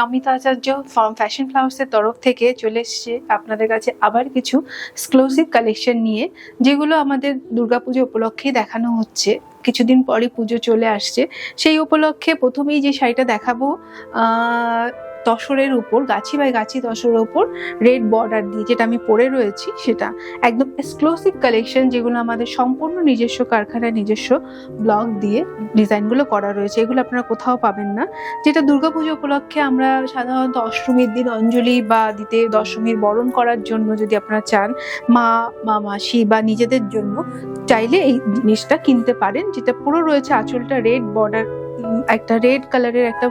Amita Acharya from fashion ফ্লাওয়ার্সের তরফ থেকে চলে এসছে আপনাদের কাছে আবার কিছু এক্সক্লুসিভ কালেকশন নিয়ে, যেগুলো আমাদের দুর্গাপুজো উপলক্ষে দেখানো হচ্ছে। কিছুদিন পরে পুজো চলে আসছে, সেই উপলক্ষে প্রথমেই যে শাড়িটা দেখাবো তসরের উপর, গাছি বাই গাছি তসরের উপর রেড বর্ডার দিয়ে যেটা আমি পরে রয়েছি, সেটা একদম এক্সক্লুসিভ কালেকশন, যেগুলো আমাদের সম্পূর্ণ নিজস্ব কারখানায় নিজস্ব ব্লক দিয়ে ডিজাইনগুলো করা রয়েছে। এগুলো আপনারা কোথাও পাবেন না। যেটা দুর্গাপুজো উপলক্ষে আমরা সাধারণত অষ্টমীর দিন অঞ্জলি বা দিতে, দশমীর বরণ করার জন্য যদি আপনারা চান, মা বা মাসি বা নিজেদের জন্য চাইলে এই জিনিসটা কিনতে পারেন। যেটা পুরো রয়েছে আঁচলটা রেড বর্ডার, একটা রেড কালারের একটা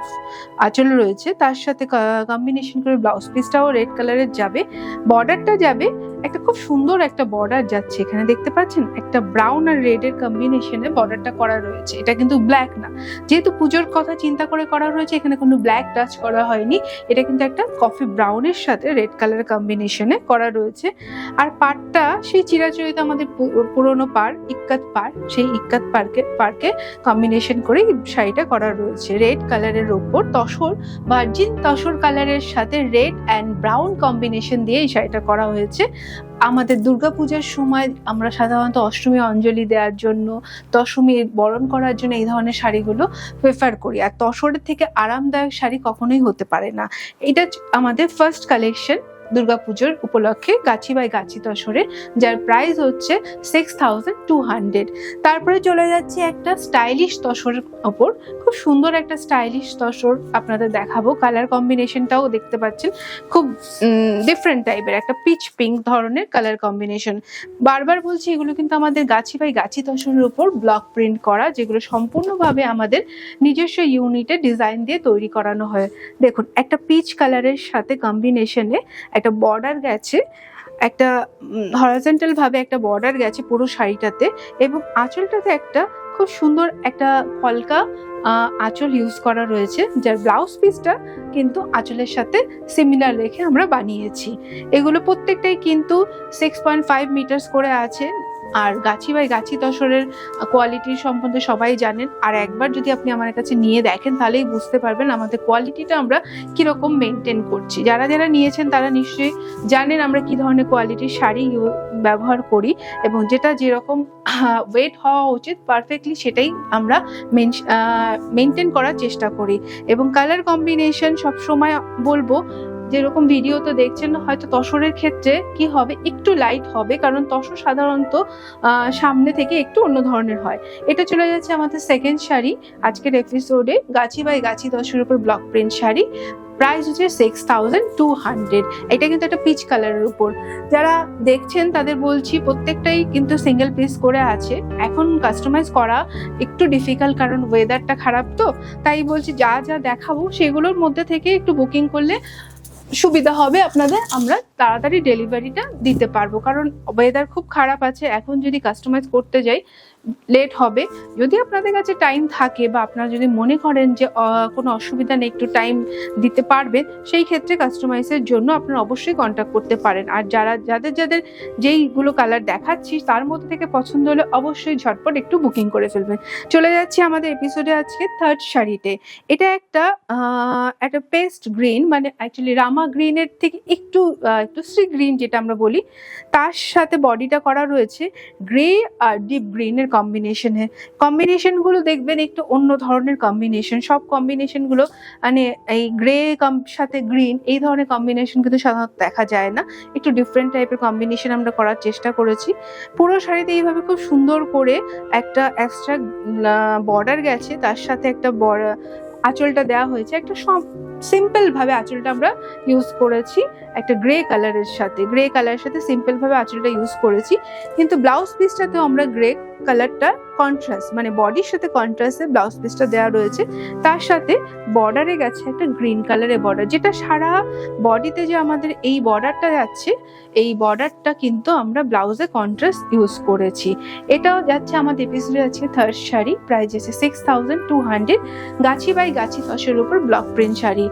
আঁচল রয়েছে, তার সাথে কম্বিনেশন করে ব্লাউজ পিসটাও রেড কালারের যাবে, বর্ডারটা যাবে একটা খুব সুন্দর একটা বর্ডার যাচ্ছে। এখানে দেখতে পাচ্ছেন একটা ব্রাউন আর রেড এর কম্বিনেশনে বর্ডারটা করা রয়েছে। এটা কিন্তু ব্ল্যাক না, যেহেতু পুজোর কথা চিন্তা করে করা হয়েছে, এখানে কোনো ব্ল্যাক টাচ করা হয়নি। এটা কিন্তু একটা কফি ব্রাউনের সাথে রেড কালারের কম্বিনেশনে করা রয়েছে। আর পাড়টা সেই চিরাচরিত আমাদের পুরোনো পাড়, ইক্কাত পাড়, সেই ইক্কাত পাড়কে কম্বিনেশন করে শাড়িটা করা রয়েছে রেড কালারের ওপর। তসর, ভার্জিন তসর কালারের সাথে রেড অ্যান্ড ব্রাউন কম্বিনেশন দিয়ে এই শাড়িটা করা হয়েছে। আমাদের দুর্গাপূজার সময় আমরা সাধারণত অষ্টমী অঞ্জলি দেওয়ার জন্য, দশমী বরণ করার জন্য এই ধরনের শাড়িগুলো প্রেফার করি। আর তসরের থেকে আরামদায়ক শাড়ি কখনোই হতে পারে না। এটা আমাদের ফার্স্ট কালেকশন দুর্গাপুজোর উপলক্ষে গাছি বাই গাছি তসরে, যার প্রাইস হচ্ছে 6200। তারপরে চলে যাচ্ছে একটা স্টাইলিশ তসরের ওপর। খুব সুন্দর একটা স্টাইলিশ তসর আপনাদের দেখাবো। কালার কম্বিনেশনটাও দেখতে পাচ্ছেন, খুব ডিফারেন্ট টাইপের একটা পিচ পিঙ্ক ধরনের কালার কম্বিনেশন। বারবার বলছি, এগুলো কিন্তু আমাদের গাছি বাই গাছি তসরের উপর ব্লক প্রিন্ট করা, যেগুলো সম্পূর্ণভাবে আমাদের নিজস্ব ইউনিটে ডিজাইন দিয়ে তৈরি করানো হয়। দেখুন, একটা পিচ কালারের সাথে কম্বিনেশনে একটা বর্ডার গেছে, একটা হরাইজন্টাল ভাবে একটা বর্ডার গেছে পুরো শাড়িটাতে, এবং আঁচলটাতে একটা খুব সুন্দর একটা কলকা আঁচল ইউজ করা রয়েছে, যার ব্লাউজ পিসটা কিন্তু আঁচলের সাথে সিমিলার রেখে আমরা বানিয়েছি। এগুলো প্রত্যেকটাই কিন্তু 6.5 মিটার্স করে আছে। আর গাছি বাই গাছি তসরের কোয়ালিটির সম্বন্ধে সবাই জানেন। আর একবার যদি আপনি আমার কাছে নিয়ে দেখেন, তাহলেই বুঝতে পারবেন আমাদের কোয়ালিটিটা আমরা কিরকম মেনটেন করছি। যারা যারা নিয়েছেন তারা নিশ্চয়ই জানেন আমরা কি ধরনের কোয়ালিটির শাড়ি ব্যবহার করি, এবং যেটা যেরকম ওয়েট হওয়া উচিত পারফেক্টলি সেটাই আমরা মেনটেন করার চেষ্টা করি। এবং কালার কম্বিনেশন সবসময় বলবো, যেরকম ভিডিওতে দেখছেন হয়তো তসরের ক্ষেত্রে কি হবে, একটু লাইট হবে, কারণ তসর সাধারণত সামনে থেকে একটু অন্য ধরনের হয়। এটা চলে যাচ্ছে আমাদের সেকেন্ড শাড়ি আজকের এপিসোডে, গাছি বাই গাছি তসরের উপর ব্লক প্রিন্ট শাড়ি। প্রাইস হচ্ছে 6200। এটা কিন্তু একটা পিচ কালারের উপর। যারা দেখছেন তাদের বলছি, প্রত্যেকটাই কিন্তু সিঙ্গেল পিস করে আছে। এখন কাস্টমাইজ করা একটু ডিফিকাল্ট, কারণ ওয়েদারটা খারাপ, তো তাই বলছি যা যা দেখাবো সেগুলোর মধ্যে থেকে একটু বুকিং করলে সুবিধা হবে আপনাদের, আমরা তাড়াতাড়ি ডেলিভারিটা দিতে পারবো। কারণ ওয়েদার খুব খারাপ আছে, এখন যদি কাস্টমাইজ করতে যাই লেট হবে। যদি আপনাদের কাছে টাইম থাকে বা আপনারা যদি মনে করেন যে কোনো অসুবিধা নেই, একটু টাইম দিতে পারবেন, সেই ক্ষেত্রে কাস্টমাইজের জন্য আপনারা অবশ্যই কন্ট্যাক্ট করতে পারেন। আর যাদের যেইগুলো কালার দেখাচ্ছি তার মধ্যে থেকে পছন্দ হলে অবশ্যই ঝটপট একটু বুকিং করে ফেলবেন। চলে যাচ্ছি আমাদের এপিসোডে আজকে থার্ড শাড়িতে। এটা একটা পেস্ট গ্রিন, মানে অ্যাকচুয়ালি রামা গ্রিনের থেকে একটু সি গ্রিন যেটা আমরা বলি, তার সাথে বডিটা করা রয়েছে গ্রে আর ডিপ গ্রিনের কম্বিনেশনগুলো দেখবেন একটু অন্য ধরনের কম্বিনেশন। সব কম্বিনেশনগুলো মানে এই গ্রে সাথে গ্রিন এই ধরনের কম্বিনেশন কিন্তু সাধারণত দেখা যায় না। একটু ডিফারেন্ট টাইপের কম্বিনেশন আমরা করার চেষ্টা করেছি। পুরো শাড়িতে এইভাবে খুব সুন্দর করে একটা এক্সট্রা বর্ডার গেছে, তার সাথে একটা আঁচলটা দেওয়া হয়েছে। একটা সিম্পল ভাবে আঁচলটা আমরা ইউজ করেছি, একটা গ্রে কালারের সাথে সিম্পল ভাবে আঁচলটা ইউজ করেছি। কিন্তু ব্লাউজ পিসটাতেও আমরা গ্রে কালারটা কন্ট্রাস্ট, মানে বডির সাথে কন্ট্রাস্টে ব্লাউজ পিসটা দেওয়া রয়েছে। তার সাথে বর্ডারে গেছে একটা গ্রিন কালারের বর্ডার, যেটা সারা বডিতে যে আমাদের এই বর্ডারটা যাচ্ছে, এই বর্ডারটা কিন্তু আমরা ব্লাউজে কন্ট্রাস্ট ইউজ করেছি। এটাও যাচ্ছে আমাদের এপিসোডে আছে থার্ড শাড়ি, প্রাইস আছে 6200। গাছি বাই গাছি তসরের উপর ব্লক প্রিন্ট শাড়ি।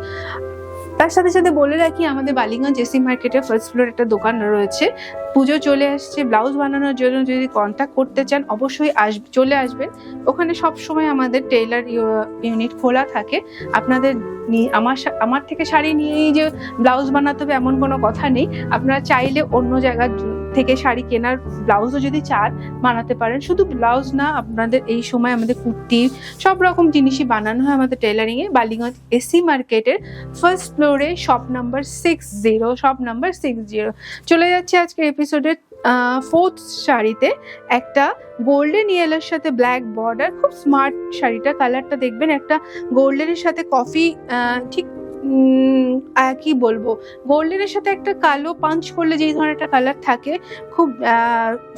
তার সাথে সাথে বলে রাখি আমাদের বালিগঞ্জ এসি মার্কেটের ফার্স্ট ফ্লোর একটা দোকান রয়েছে। পুজো চলে আসছে, ব্লাউজ বানানোর জন্য যদি কন্ট্যাক্ট করতে চান অবশ্যই চলে আসবেন। ওখানে সব সময় আমাদের টেইলার ইউনিট খোলা থাকে। আপনাদের আমার থেকে শাড়ি নিয়েই যে ব্লাউজ বানাতে হবে এমন কোনো কথা নেই। আপনারা চাইলে অন্য জায়গা থেকে শাড়ি কেনার ব্লাউজও যদি চান বানাতে পারেন। শুধু ব্লাউজ না, আপনাদের এই সময় আমাদের কুর্তি সব রকম জিনিসই বানানো হয় আমাদের টেইলারিং এ। বালিগঞ্জ এসি মার্কেটের ফার্স্ট ফ্লোরে শপ নাম্বার 60। চলে যাচ্ছে আজকের এপিসোডের ফোর্থ শাড়িতে। একটা গোল্ডেন ইয়েলোর সাথে ব্ল্যাক বর্ডার, খুব স্মার্ট শাড়িটা। কালারটা দেখবেন একটা গোল্ডেনের সাথে কফি, ঠিক কি বলবো, গোল্ডেনের সাথে একটা কালো পাঞ্চ করলে যেই ধরনের একটা কালার থাকে, খুব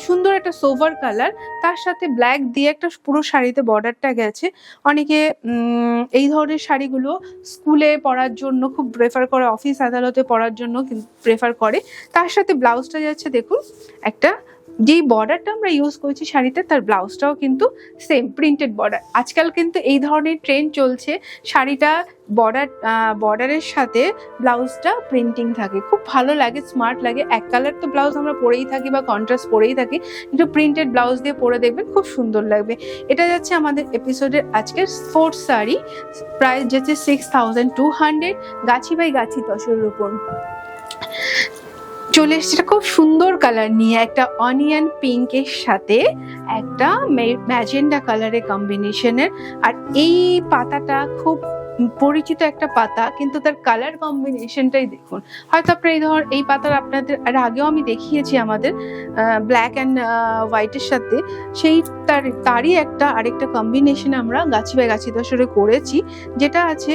সুন্দর একটা সোভার কালার। তার সাথে ব্ল্যাক দিয়ে একটা পুরো শাড়িতে বর্ডারটা গেছে। অনেকে এই ধরনের শাড়িগুলো স্কুলে পরার জন্য খুব প্রেফার করে, অফিস আদালতে পরার জন্য প্রেফার করে। তার সাথে ব্লাউজটা যাচ্ছে দেখুন, একটা যেই বর্ডারটা আমরা ইউজ করছি শাড়িতে, তার ব্লাউজটাও কিন্তু সেম প্রিন্টেড বর্ডার। আজকাল কিন্তু এই ধরনের ট্রেন্ড চলছে, শাড়িটা বর্ডারের সাথে ব্লাউজটা প্রিন্টিং থাকে, খুব ভালো লাগে, স্মার্ট লাগে। এক কালার তো ব্লাউজ আমরা পরেই থাকি বা কন্ট্রাস্ট পরেই থাকি, কিন্তু প্রিন্টেড ব্লাউজ দিয়ে পরে দেখবেন খুব সুন্দর লাগবে। এটা যাচ্ছে আমাদের এপিসোডের আজকের ফোর্থ শাড়ি। প্রাইস যাচ্ছে 6200, গাছি বাই গাছি তসরের উপর। চলে এসছে খুব সুন্দর কালার নিয়ে, একটা অনিয়ন পিঙ্কের সাথে একটা ম্যাজেন্ডা কালারের কম্বিনেশনের। আর এই পাতাটা খুব পরিচিত একটা পাতা, কিন্তু তার কালার কম্বিনেশনটাই দেখুন। হয়তো আপনার এই পাতার আপনাদের আগেও আমি দেখিয়েছি আমাদের ব্ল্যাক অ্যান্ড হোয়াইটের সাথে, সেই তারই আরেকটা কম্বিনেশন আমরা গাছি বাই গাছি দশরে করেছি, যেটা আছে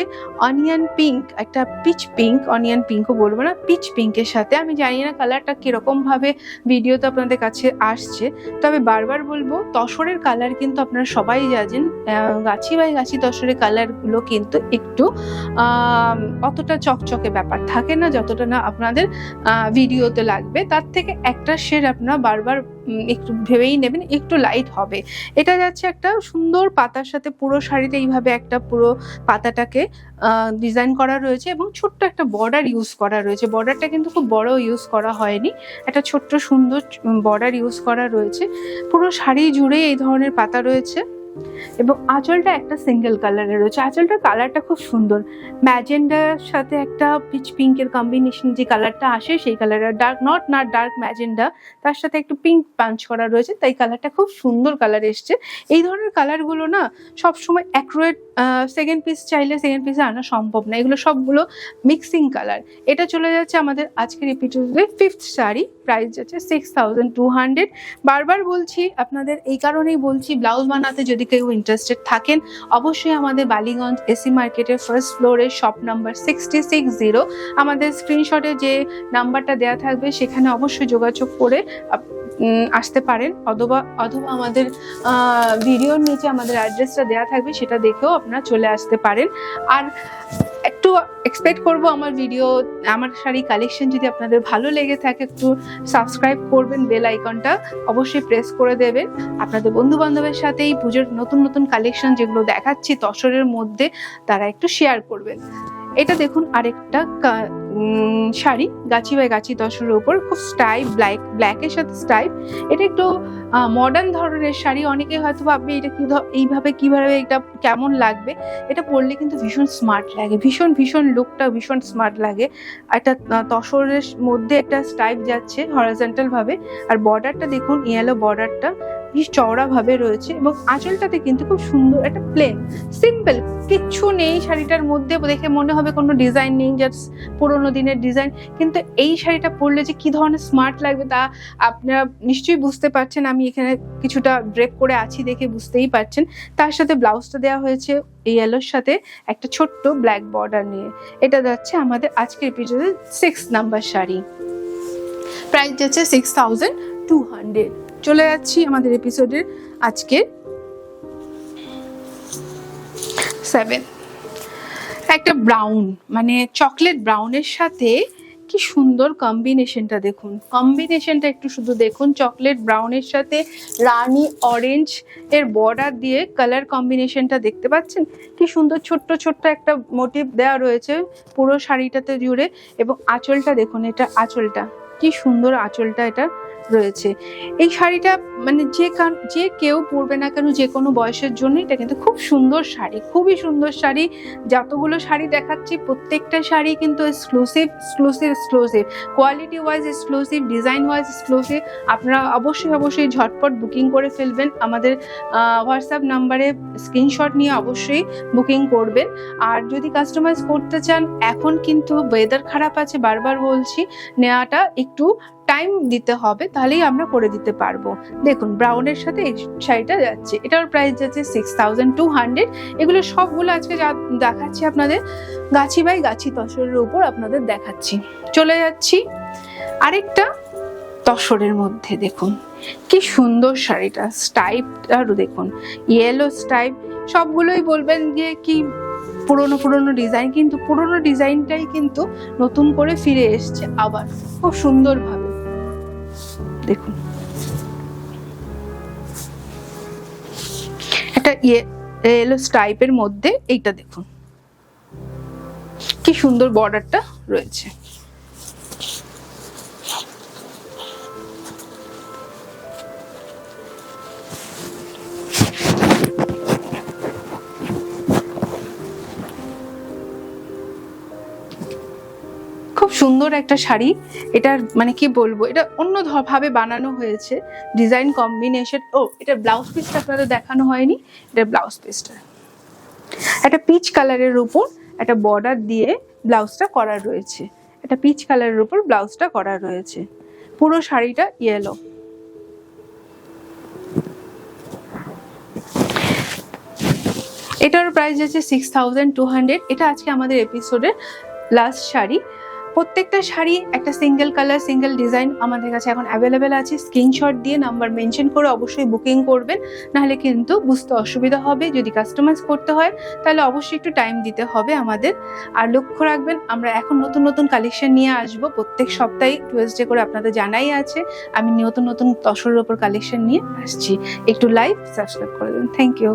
অনিয়ন পিঙ্ক, একটা পিচ পিঙ্ক, অনিয়ন পিঙ্কও বলবো না, পিচ পিঙ্কের সাথে। আমি জানি না কালারটা কিরকম ভাবে ভিডিওতে আপনাদের কাছে আসছে, তবে বারবার বলবো তসরের কালার কিন্তু আপনারা সবাই জানেন, গাছি বাই গাছি তসরের কালারগুলো কিন্তু একটু অতটা চকচকে ব্যাপার থাকে না, যতটা না আপনাদের ভিডিওতে লাগবে। তার থেকে একটা শেড আপনারা বারবার একটু ভেবেই নেবেন, একটু লাইট হবে। এটা যাচ্ছে একটা সুন্দর পাতার সাথে, পুরো শাড়িতে এইভাবে একটা পুরো পাতাটাকে ডিজাইন করা রয়েছে এবং ছোট্ট একটা বর্ডার ইউজ করা রয়েছে। বর্ডারটা কিন্তু খুব বড় ইউজ করা হয়নি, একটা ছোট্ট সুন্দর বর্ডার ইউজ করা রয়েছে। পুরো শাড়ি জুড়ে এই ধরনের পাতা রয়েছে এবং আঁচলটা একটা সিঙ্গেল কালারের রয়েছে। আঁচলটার কালারটা খুব সুন্দর, ম্যাজেন্ডার সাথে একটা পিচ পিঙ্কের কম্বিনেশন যে কালারটা আসে সেই কালারটা, না ডার্ক ম্যাজেন্ডা, তার সাথে একটু পিঙ্ক পাঞ্চ করা রয়েছে, তাই কালারটা খুব সুন্দর কালার এসছে। এই ধরনের কালারগুলো না সবসময় অ্যাকুরেট সেকেন্ড পিস চাইলে সেকেন্ড পিসে আনা সম্ভব না, এগুলো সবগুলো মিক্সিং কালার। এটা চলে যাচ্ছে আমাদের আজকের এপিসোডে ফিফথ শাড়ি। প্রাইস যাচ্ছে 6200। বারবার বলছি আপনাদের, এই কারণেই বলছি, ব্লাউজ বানাতে যদি কেউ ইন্টারেস্টেড থাকেন অবশ্যই আমাদের বালিগঞ্জ এসি মার্কেটের ফার্স্ট ফ্লোরে শপ নাম্বার 660, আমাদের স্ক্রিনশটে যে নাম্বারটা দেওয়া থাকবে সেখানে অবশ্যই যোগাযোগ করে আসতে পারেন, অথবা আমাদের ভিডিওর নিচে আমাদের অ্যাড্রেসটা দেওয়া থাকবে, সেটা দেখেও আপনারা চলে আসতে পারেন। আর একটু এক্সপেক্ট করবো আমার শাড়ি কালেকশন যদি আপনাদের ভালো লেগে থাকে একটু সাবস্ক্রাইব করবেন, বেল আইকনটা অবশ্যই প্রেস করে দেবেন। আপনাদের বন্ধু বান্ধবের সাথে এই পুজোর নতুন নতুন কালেকশন যেগুলো দেখাচ্ছি তসরের মধ্যে, তারা একটু শেয়ার করবেন। এটা দেখুন আরেকটা শাড়ি, গাছি বাই গাছি তসরের উপর, খুব স্টাইপ, ব্ল্যাকের সাথে স্টাইপ। এটা একটু মডার্ন ধরনের শাড়ি। অনেকে হয়তো ভাববে এটা কিভাবে এটা কেমন লাগবে, এটা পরলে কিন্তু ভীষণ স্মার্ট লাগে, ভীষণ লুকটা ভীষণ স্মার্ট লাগে। একটা তসরের মধ্যে একটা স্টাইপ যাচ্ছে হরিজন্টাল ভাবে, আর বর্ডারটা দেখুন, ইয়েলো বর্ডারটা বেশ চওড়া ভাবে রয়েছে এবং আঁচলটাতে কিন্তু খুব সুন্দর একটা প্লেন সিম্পল, কিচ্ছু নেই শাড়িটার মধ্যে, দেখে মনে হবে কোনো ডিজাইন নেই, জাস্ট পুরোনো দিনের ডিজাইন। কিন্তু এই শাড়িটা পরলে যে কি ধরনের স্মার্ট লাগবে তা আপনারা নিশ্চয়ই বুঝতে পারছেন। আমি এখানে কিছুটা ড্রেপ করে আছি দেখে বুঝতেই পারছেন। তার সাথে ব্লাউজটা দেওয়া হয়েছে ইয়েলোর সাথে একটা ছোট্ট ব্ল্যাক বর্ডার নিয়ে। এটা যাচ্ছে আমাদের আজকের এপিসোডের 6 নাম্বার শাড়ি। প্রাইস যাচ্ছে 6200। চলে যাচ্ছি আমাদের এপিসোডের আজকের 7, একটা ব্রাউন, মানে চকলেট ব্রাউনের সাথে কি সুন্দর কম্বিনেশনটা দেখুন, কম্বিনেশনটা একটু শুধু দেখুন, চকলেট ব্রাউনের সাথে রানী অরেঞ্জ এর বর্ডার দিয়ে কালার কম্বিনেশনটা দেখতে পাচ্ছেন, কি সুন্দর ছোট্ট ছোট্ট একটা মোটিভ দেওয়া রয়েছে পুরো শাড়িটাতে জুড়ে। এবং আঁচলটা দেখুন, এটা আঁচলটা কি সুন্দর, আঁচলটা এটা রয়েছে। এই শাড়িটা মানে যে কেউ পরবে না কেন, যে কোনো বয়সের জন্য এটা কিন্তু খুব সুন্দর শাড়ি, খুবই সুন্দর শাড়ি। যতগুলো শাড়ি দেখাচ্ছি প্রত্যেকটা শাড়ি কিন্তু exclusive exclusive exclusive, quality wise exclusive, design wise exclusive. আপনারা অবশ্যই ঝটপট বুকিং করে ফেলবেন, আমাদের হোয়াটসঅ্যাপ নাম্বারে স্ক্রিনশট নিয়ে অবশ্যই বুকিং করবেন। আর যদি কাস্টমাইজ করতে চান, এখন কিন্তু ওয়েদার খারাপ আছে, বারবার বলছি, নেওয়াটা একটু টাইম দিতে হবে, তাহলেই আমরা করে দিতে পারবো। দেখুন ব্রাউনের সাথে এই শাড়িটা যাচ্ছে, এটার প্রাইস যাচ্ছে 6200। এগুলো সবগুলো আজকে যা দেখাচ্ছি আপনাদের গাছি বাই গাছি তসরের উপর আপনাদের দেখাচ্ছি। চলে যাচ্ছি আরেকটা তসরের মধ্যে, দেখুন কি সুন্দর শাড়িটা, স্টাইপটারও দেখুন ইয়েলো স্টাইপ। সবগুলোই বলবেন যে কি পুরনো ডিজাইন, কিন্তু পুরনো ডিজাইনটাই কিন্তু নতুন করে ফিরে এসছে আবার খুব সুন্দরভাবে। দেখুন একটা ইয়েলো স্টাইপের মধ্যে এইটা দেখুন কি সুন্দর বর্ডারটা রয়েছে। খুব সুন্দর একটা শাড়ি, এটার মানে কি বলবো, এটা অন্য ভাবে বানানো হয়েছে, ডিজাইন কম্বিনেশন। ও এটা ব্লাউজ পিসটা আপনাদের দেখানো হয়নি, এটা ব্লাউজ পিসটা একটা পিচ কালারের উপর একটা বর্ডার দিয়ে ব্লাউজটা করা রয়েছে, এটা পিচ কালারের উপর ব্লাউজটা করা রয়েছে, পুরো শাড়িটা ইয়েলো। এটার প্রাইস আছে 6200। এটা আজকে আমাদের এপিসোডের লাস্ট শাড়ি। প্রত্যেকটা শাড়ি একটা সিঙ্গেল কালার সিঙ্গেল ডিজাইন আমাদের কাছে এখন অ্যাভেলেবেল আছে। স্ক্রিনশট দিয়ে নাম্বার মেনশন করে অবশ্যই বুকিং করবেন, নাহলে কিন্তু বুঝতে অসুবিধা হবে। যদি কাস্টমাইজ করতে হয় তাহলে অবশ্যই একটু টাইম দিতে হবে আমাদের। আর লক্ষ্য রাখবেন, আমরা এখন নতুন কালেকশন নিয়ে আসবো প্রত্যেক সপ্তাহে টুয়েসডে করে, আপনাদের জানাই আছে আমি নতুন তসরের ওপর কালেকশন নিয়ে আসছি। একটু লাইভ সাবস্ক্রাইব করে দেবেন। Thank you.